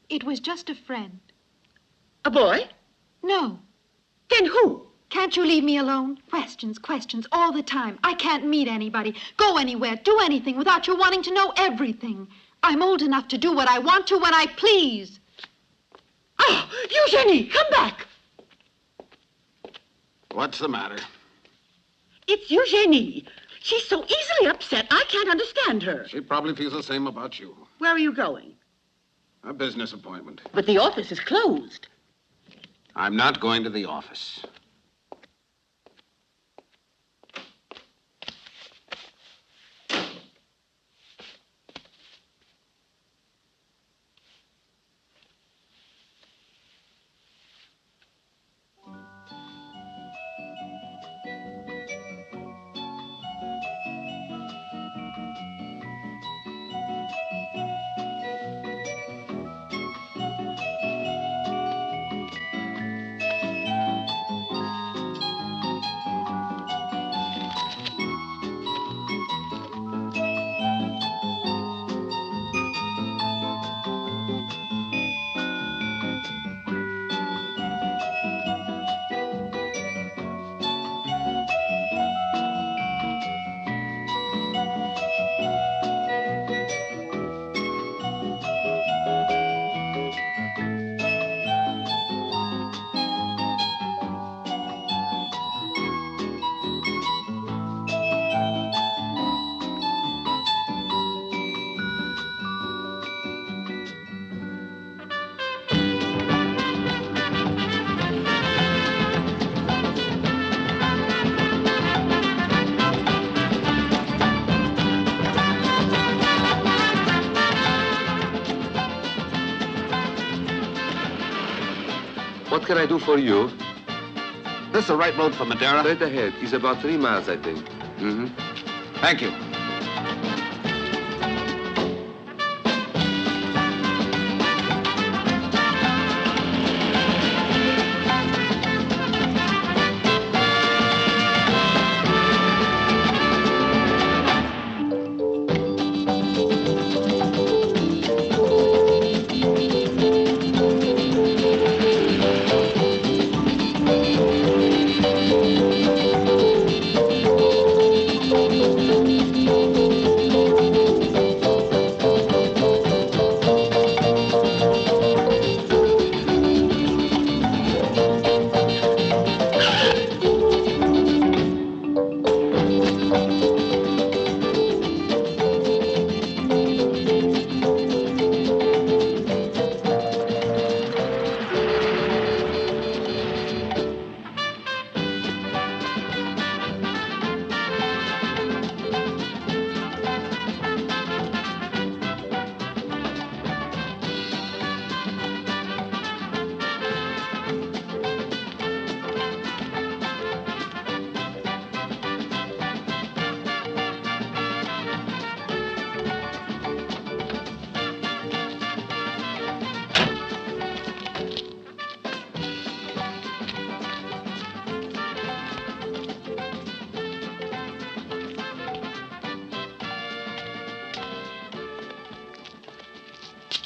It was just a friend. A boy? No. Then who? Can't you leave me alone? Questions, questions, all the time. I can't meet anybody, go anywhere, do anything without your wanting to know everything. I'm old enough to do what I want to when I please. Oh, Eugenie, come back. What's the matter? It's Eugenie. She's so easily upset, I can't understand her. She probably feels the same about you. Where are you going? A business appointment. But the office is closed. I'm not going to the office. What can I do for you? This is the right road for Madeira? Straight ahead. It's about 3 miles, I think. Thank you.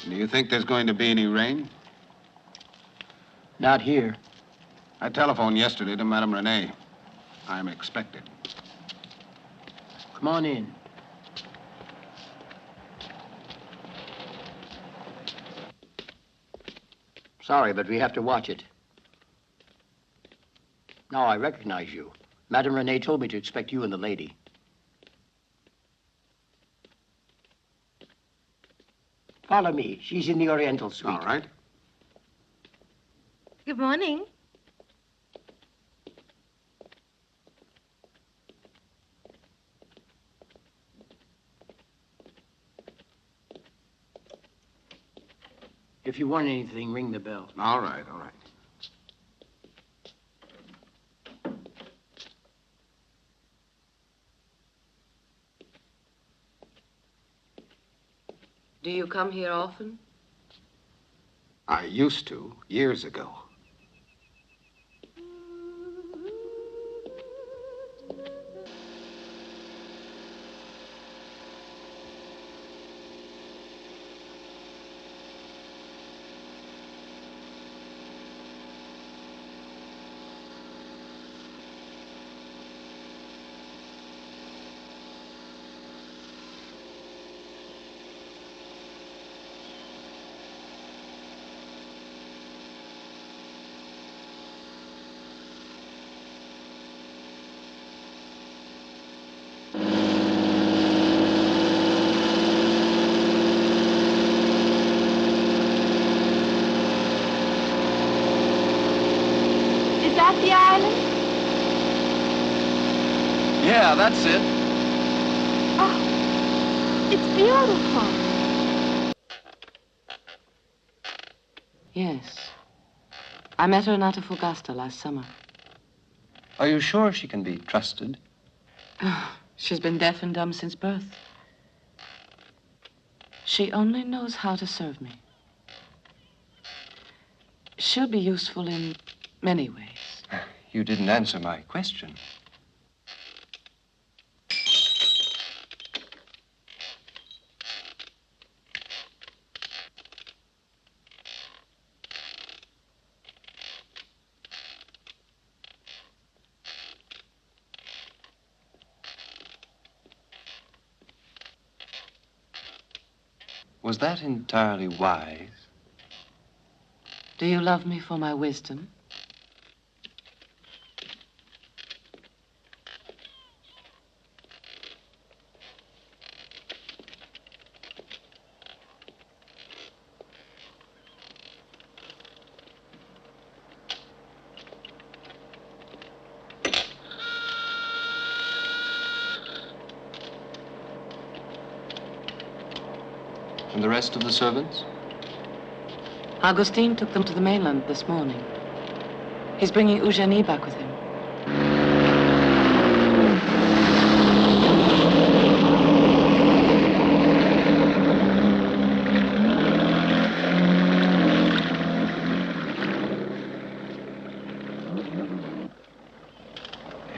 Do you think there's going to be any rain? Not here. I telephoned yesterday to Madame Renee. I'm expected. Come on in. Sorry, but we have to watch it. Now I recognize you. Madame Renee told me to expect you and the lady. Follow me. She's in the Oriental suite. All right. Good morning. If you want anything, ring the bell. All right, all right. Do you come here often? I used to, years ago. The island? Yeah, that's it. Oh, it's beautiful. Yes. I met her in Antofagasta last summer. Are you sure she can be trusted? She's been deaf and dumb since birth. She only knows how to serve me. She'll be useful in many ways. You didn't answer my question. Was that entirely wise? Do you love me for my wisdom? And the rest of the servants? Augustine took them to the mainland this morning. He's bringing Eugenie back with him.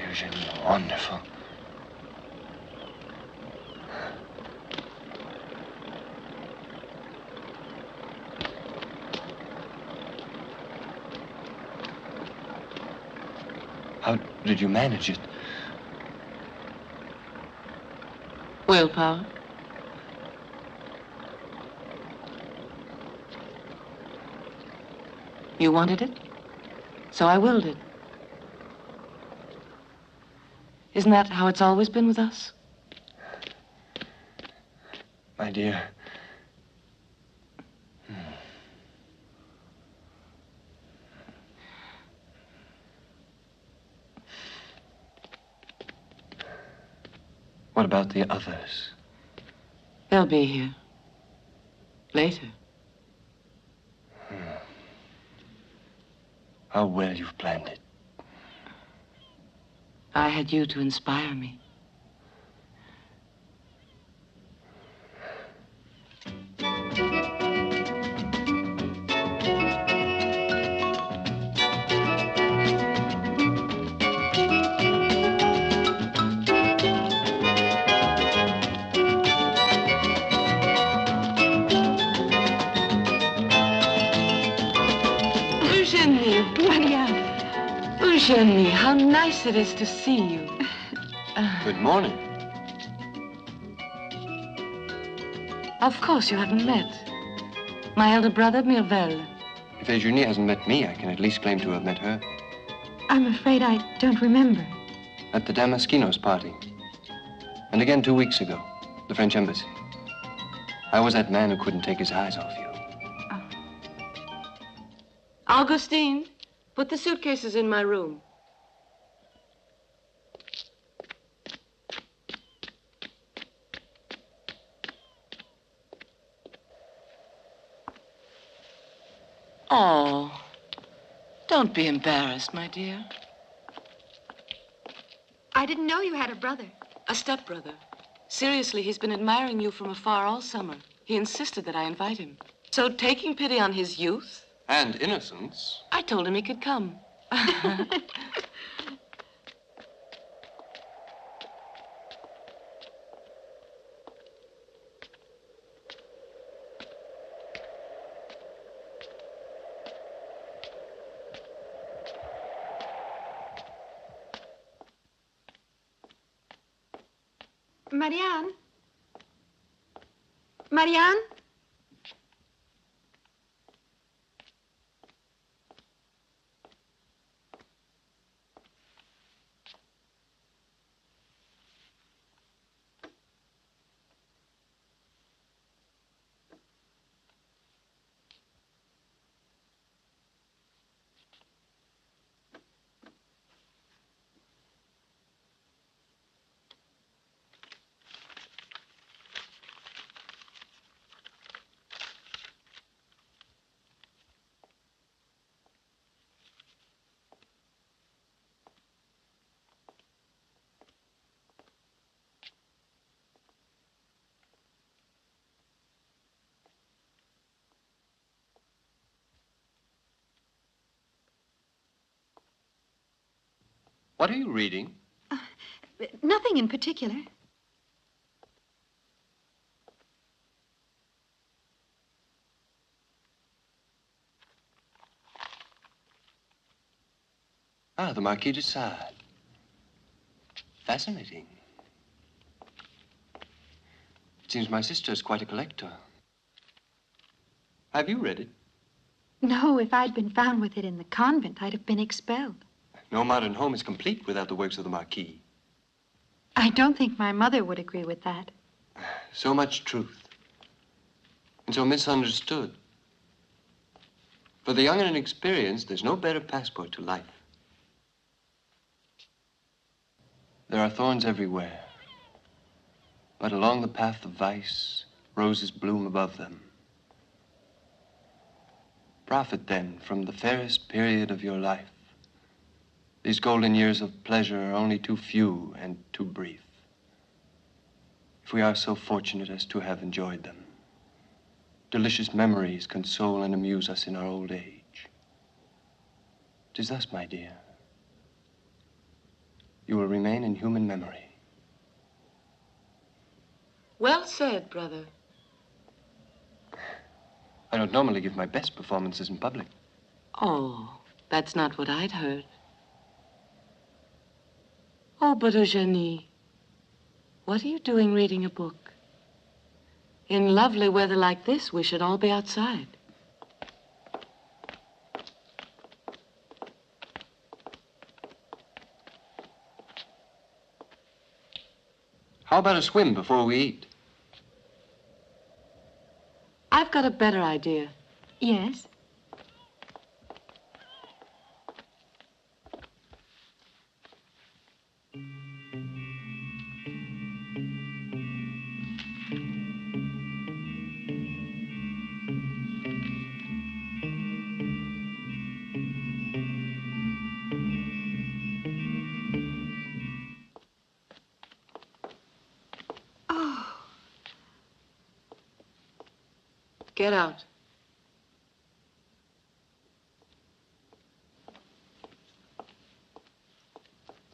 Eugenie, wonderful. How did you manage it? Willpower. You wanted it, so I willed it. Isn't that how it's always been with us? My dear. What about the others? They'll be here. Later. How well you've planned it. I had you to inspire me. Eugenie, how nice it is to see you. Good morning. Of course you haven't met. My elder brother, Mirvel. If Eugenie hasn't met me, I can at least claim to have met her. I'm afraid I don't remember. At the Damaskinos party. And again 2 weeks ago, the French embassy. I was that man who couldn't take his eyes off you. Augustine, put the suitcases in my room. Oh, don't be embarrassed, my dear. I didn't know you had a brother. A stepbrother. Seriously, he's been admiring you from afar all summer. He insisted that I invite him. So, taking pity on his youth... And innocence. I told him he could come. Marianne? Marianne? What are you reading? Nothing in particular. Ah, the Marquis de Sade. Fascinating. It seems my sister is quite a collector. Have you read it? No, if I'd been found with it in the convent, I'd have been expelled. No modern home is complete without the works of the Marquis. I don't think my mother would agree with that. So much truth. And so misunderstood. For the young and inexperienced, there's no better passport to life. There are thorns everywhere. But along the path of vice, roses bloom above them. Profit then from the fairest period of your life. These golden years of pleasure are only too few and too brief. If we are so fortunate as to have enjoyed them, delicious memories console and amuse us in our old age. 'Tis thus, my dear. You will remain in human memory. Well said, brother. I don't normally give my best performances in public. Oh, that's not what I'd heard. Oh, but Eugenie, what are you doing reading a book? In lovely weather like this, we should all be outside. How about a swim before we eat? I've got a better idea. Yes? Get out.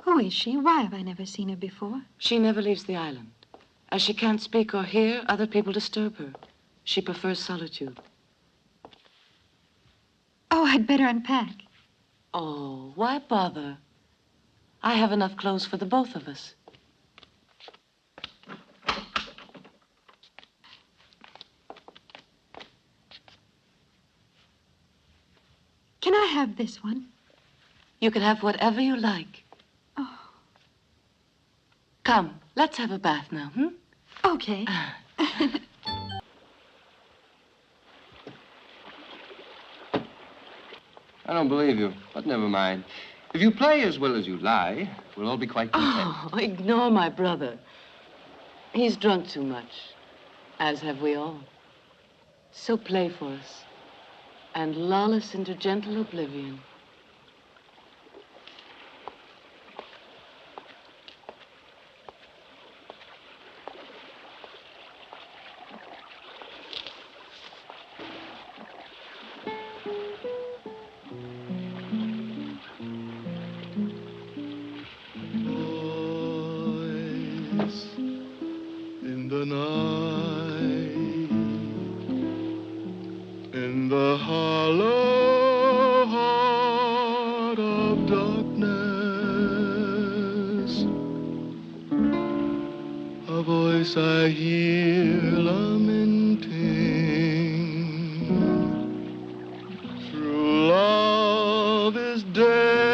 Who is she? Why have I never seen her before? She never leaves the island. As she can't speak or hear, other people disturb her. She prefers solitude. Oh, I'd better unpack. Oh, why bother? I have enough clothes for the both of us. Can I have this one? You can have whatever you like. Oh. Come, let's have a bath now, hmm? Okay. I don't believe you, but never mind. If you play as well as you lie, we'll all be quite content. Oh, ignore my brother. He's drunk too much, as have we all. So play for us, and lull us into gentle oblivion. In the night, in the hollow heart of darkness, a voice I hear lamenting, true love is dead.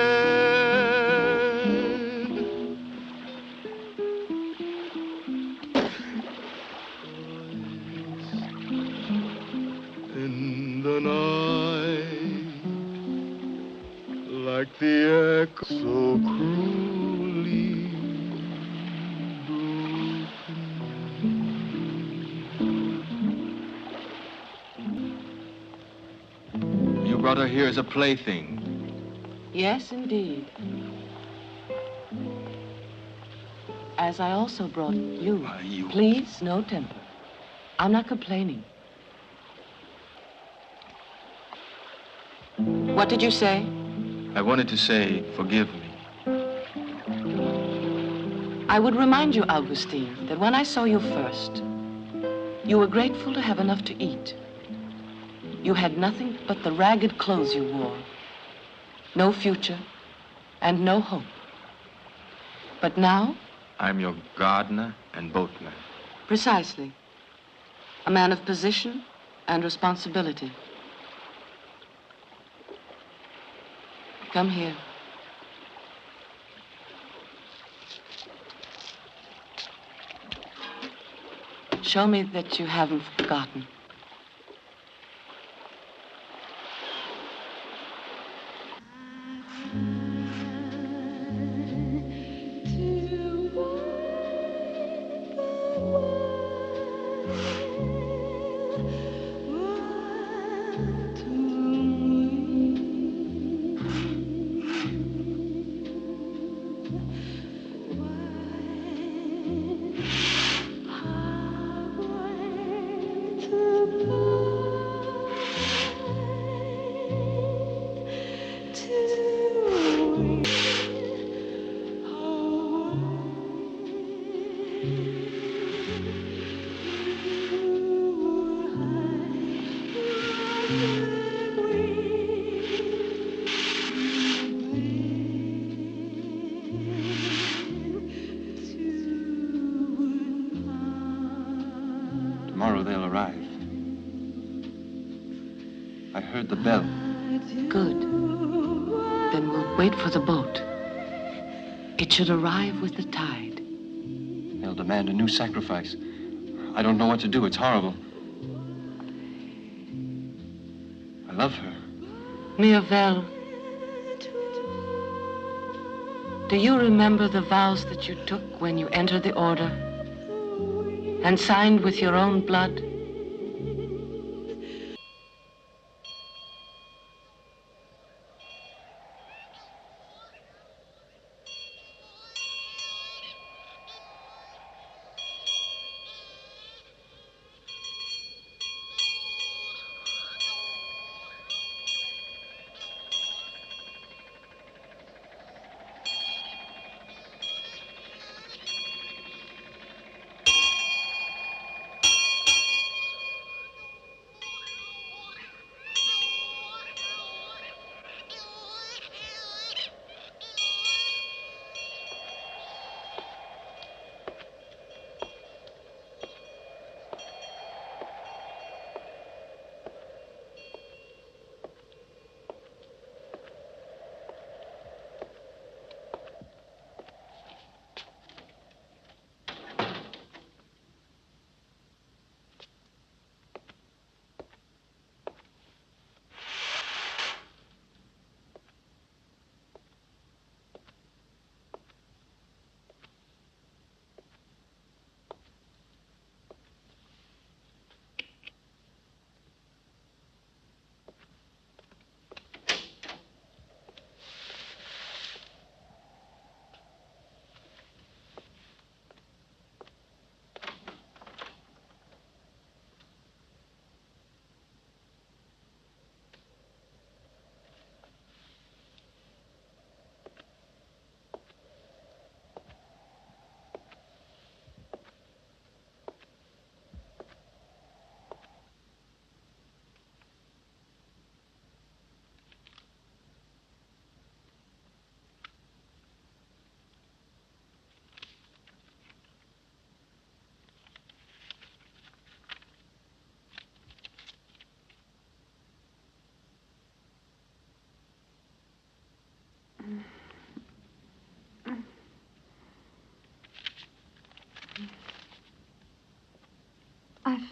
In the night, like the echo so cruelly broken. You brought her here as a plaything. Yes, indeed. As I also brought you. You. Please, no temper. I'm not complaining. What did you say? I wanted to say, forgive me. I would remind you, Augustine, that when I saw you first, you were grateful to have enough to eat. You had nothing but the ragged clothes you wore. No future and no hope. But now? I'm your gardener and boatman. Precisely. A man of position and responsibility. Come here. Show me that you haven't forgotten. Tomorrow they'll arrive. I heard the bell. Good. Then we'll wait for the boat. It should arrive with the tide. They'll demand a new sacrifice. I don't know what to do. It's horrible. I love her. Mirvel, do you remember the vows that you took when you entered the order and signed with your own blood?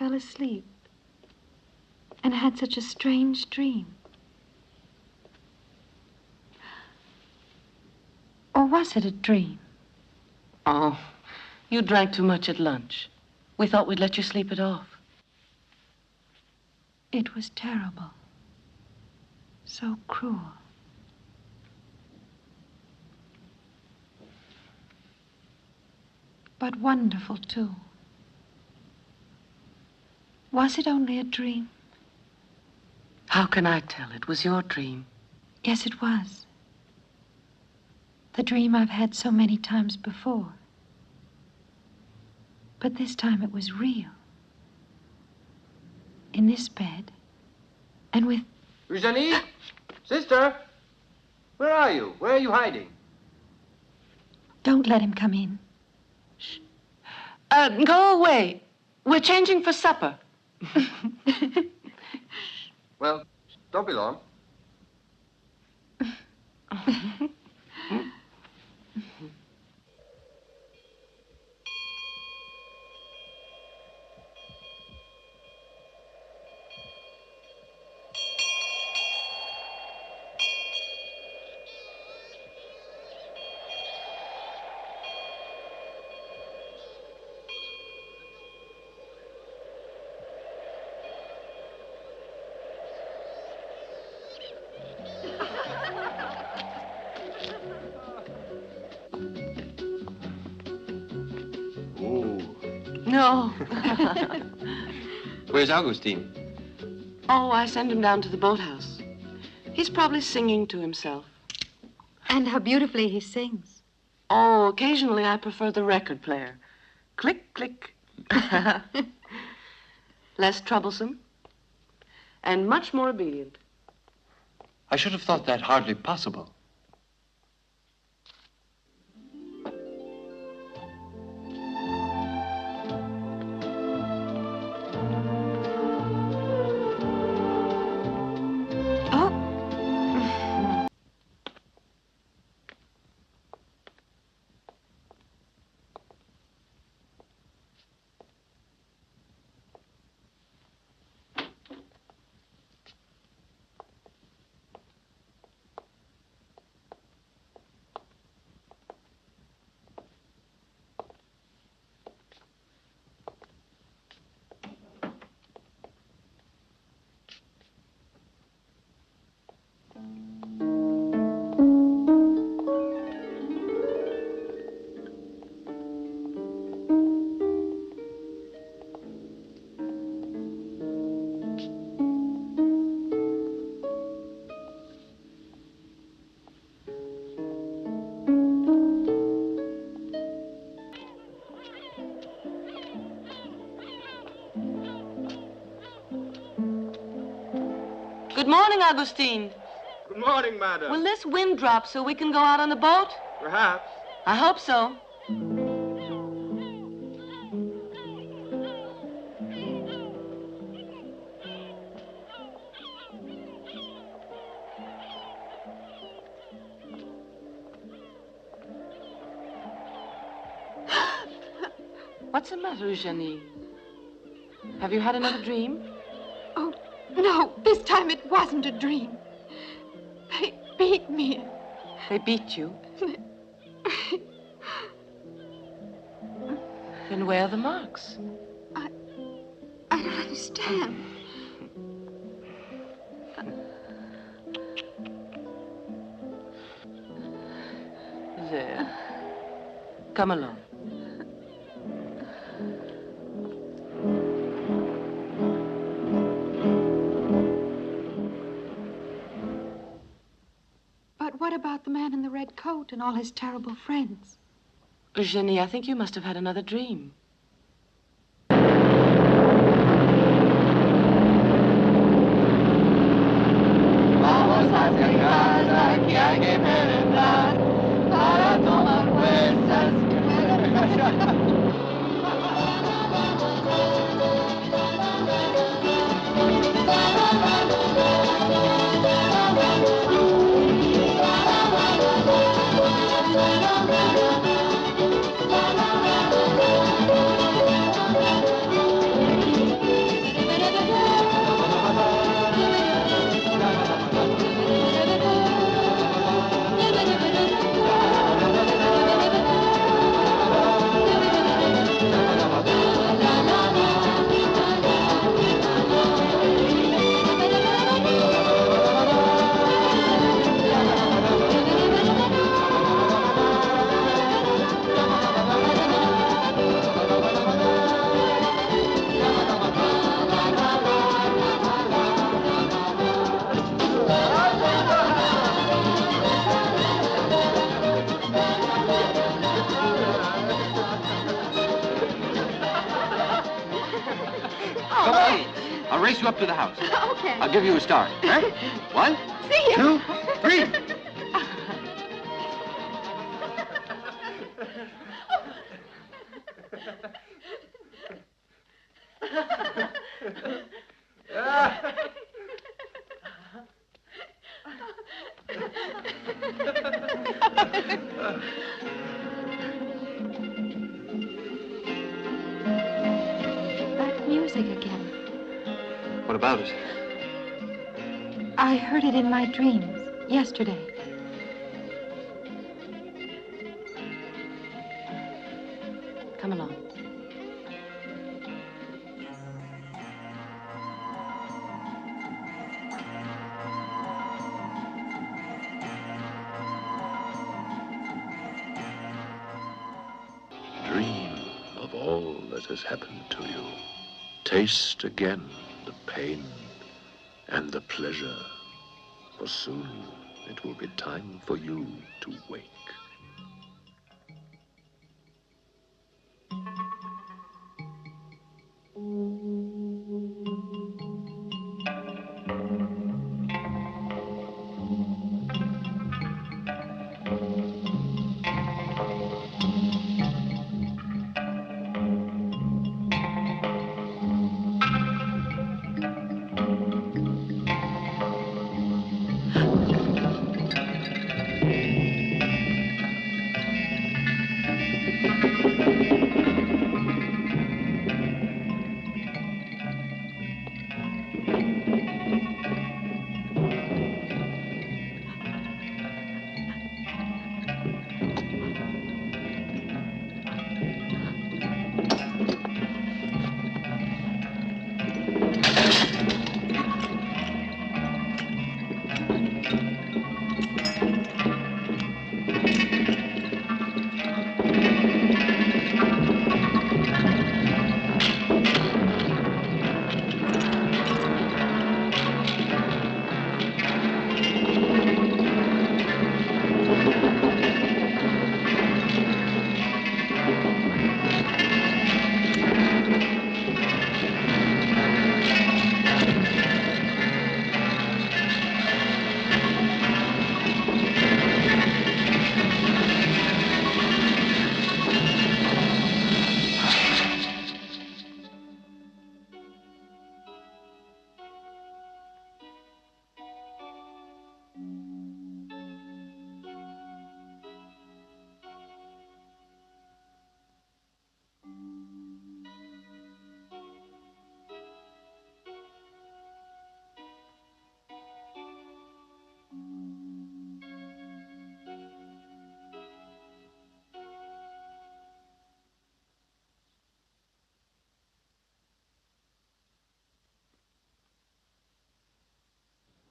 fell asleep and had such a strange dream. Or was it a dream? Oh, you drank too much at lunch. We thought we'd let you sleep it off. It was terrible. So cruel. But wonderful, too. Was it only a dream? How can I tell? It was your dream. Yes, it was. The dream I've had so many times before. But this time it was real. In this bed. And with... Eugenie? Sister? Where are you? Where are you hiding? Don't let him come in. Shh. Go away. We're changing for supper. Well, don't be long. No. Where's Augustine? Oh, I sent him down to the boathouse. He's probably singing to himself. And how beautifully he sings. Oh, occasionally I prefer the record player. Click, click. Less troublesome. And much more obedient. I should have thought that hardly possible. Good morning, Augustine. Good morning, madam. Will this wind drop so we can go out on the boat? Perhaps. I hope so. What's the matter, Eugenie? Have you had another dream? Oh, no, this time it wasn't a dream. They beat me. They beat you? Then where are the marks? I don't understand. There. Come along. But what about the man in the red coat and all his terrible friends? Eugenie, I think you must have had another dream. Vamos hacia casa, que hay que merendar para tomar fuerzas. I'll race you up to the house. Okay. I'll give you a start. Eh? 1, See you. 2, 3. That music again. What about it? I heard it in my dreams yesterday. Come along. Dream of all that has happened to you. Taste again the pain and the pleasure, for soon it will be time for you to wake.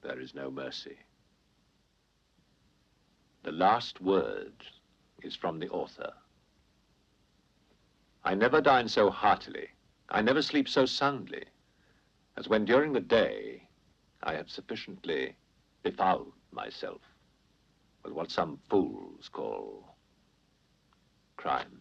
There is no mercy. The last word is from the author. I never dine so heartily, I never sleep so soundly, as when during the day I have sufficiently befouled myself with what some fools call crime.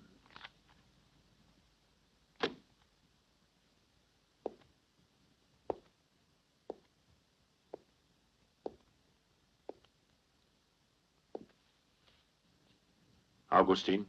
Augustine?